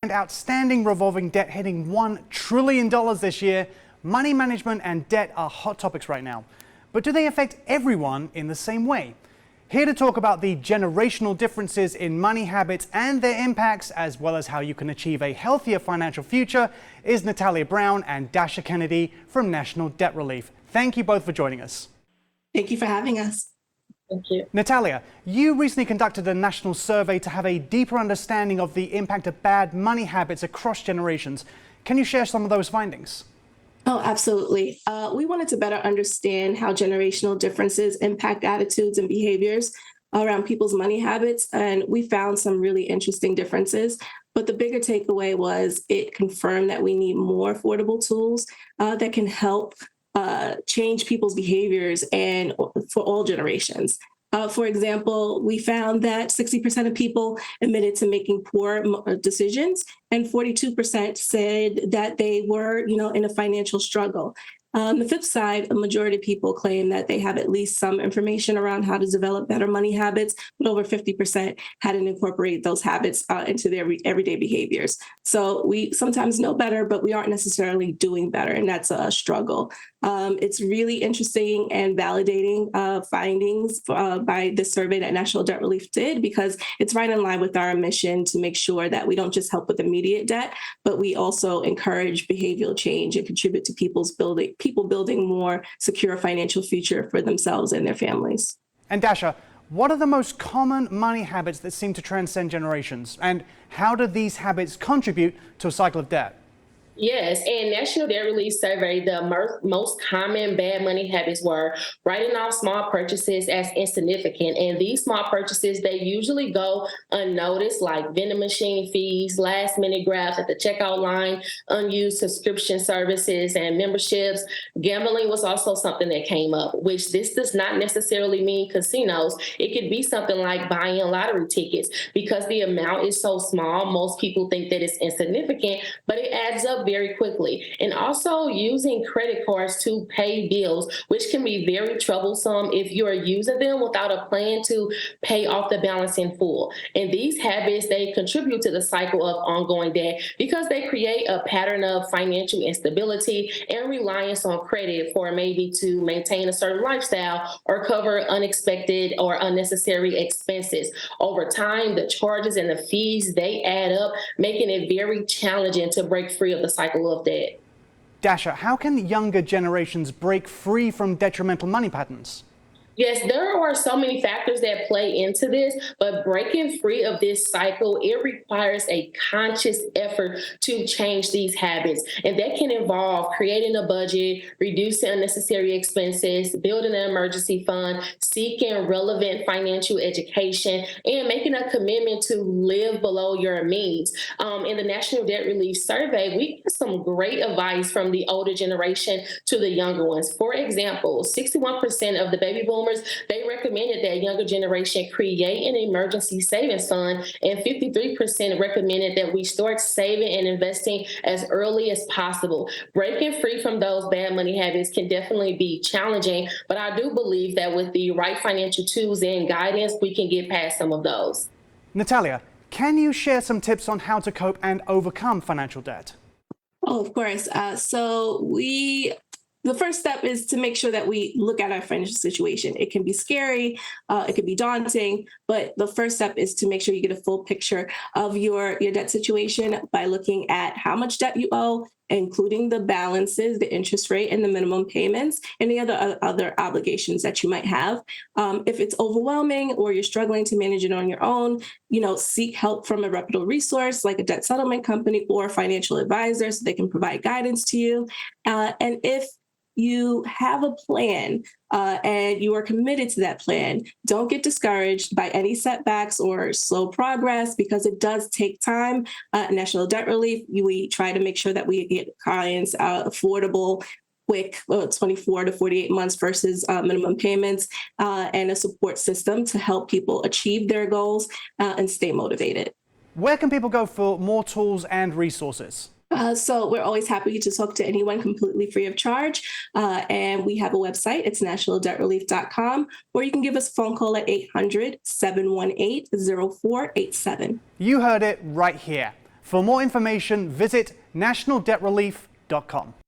And outstanding revolving debt hitting $1 trillion this year. Money management and debt are hot topics right now. But do they affect everyone in the same way? Here to talk about the generational differences in money habits and their impacts, as well as how you can achieve a healthier financial future, is Natalia Brown and Dasha Kennedy from National Debt Relief. Thank you both for joining us. Thank you for having us. Thank you. Natalia, you recently conducted a national survey to have a deeper understanding of the impact of bad money habits across generations. Can you share some of those findings? Oh, absolutely. We wanted to better understand how generational differences impact attitudes and behaviors around people's money habits, and we found some really interesting differences. But the bigger takeaway was it confirmed that we need more affordable tools that can help change people's behaviors and for all generations. For example, we found that 60% of people admitted to making poor decisions, and 42% said that they were, in a financial struggle. On the flip side, a majority of people claim that they have at least some information around how to develop better money habits, but over 50% hadn't incorporated those habits into their everyday behaviors. So we sometimes know better, but we aren't necessarily doing better, and that's a struggle. It's really interesting and validating findings by this survey that National Debt Relief did, because it's right in line with our mission to make sure that we don't just help with immediate debt, but we also encourage behavioral change and contribute to people building more secure financial future for themselves and their families. And Dasha, what are the most common money habits that seem to transcend generations? And how do these habits contribute to a cycle of debt? Yes, and National Debt Relief survey, the most common bad money habits were writing off small purchases as insignificant. And these small purchases, they usually go unnoticed, like vending machine fees, last minute grabs at the checkout line, unused subscription services and memberships. Gambling was also something that came up, which this does not necessarily mean casinos. It could be something like buying lottery tickets. Because the amount is so small, most people think that it's insignificant, but it adds up very quickly. And also using credit cards to pay bills, which can be very troublesome if you are using them without a plan to pay off the balance in full. And these habits, they contribute to the cycle of ongoing debt because they create a pattern of financial instability and reliance on credit for maybe to maintain a certain lifestyle or cover unexpected or unnecessary expenses. Over time, the charges and the fees, they add up, making it very challenging to break free of the cycle of debt. Dasha, how can younger generations break free from detrimental money patterns? Yes, there are so many factors that play into this, but breaking free of this cycle, it requires a conscious effort to change these habits. And that can involve creating a budget, reducing unnecessary expenses, building an emergency fund, seeking relevant financial education, and making a commitment to live below your means. In the National Debt Relief Survey, we get some great advice from the older generation to the younger ones. For example, 61% of the baby boomers, they recommended that younger generation create an emergency savings fund, and 53% recommended that we start saving and investing as early as possible. Breaking free from those bad money habits can definitely be challenging, but I do believe that with the right financial tools and guidance, we can get past some of those. Natalia, can you share some tips on how to cope and overcome financial debt? Oh, of course. The first step is to make sure that we look at our financial situation. It can be scary, it can be daunting, but the first step is to make sure you get a full picture of your debt situation by looking at how much debt you owe, including the balances, the interest rate, and the minimum payments, and the other obligations that you might have. If it's overwhelming or you're struggling to manage it on your own, seek help from a reputable resource like a debt settlement company or a financial advisor so they can provide guidance to you. And if you have a plan and you are committed to that plan, don't get discouraged by any setbacks or slow progress because it does take time. National Debt Relief, we try to make sure that we get clients affordable, quick 24 to 48 months versus minimum payments, and a support system to help people achieve their goals and stay motivated. Where can people go for more tools and resources? So we're always happy to talk to anyone completely free of charge. And we have a website. It's nationaldebtrelief.com, or you can give us a phone call at 800-718-0487. You heard it right here. For more information, visit nationaldebtrelief.com.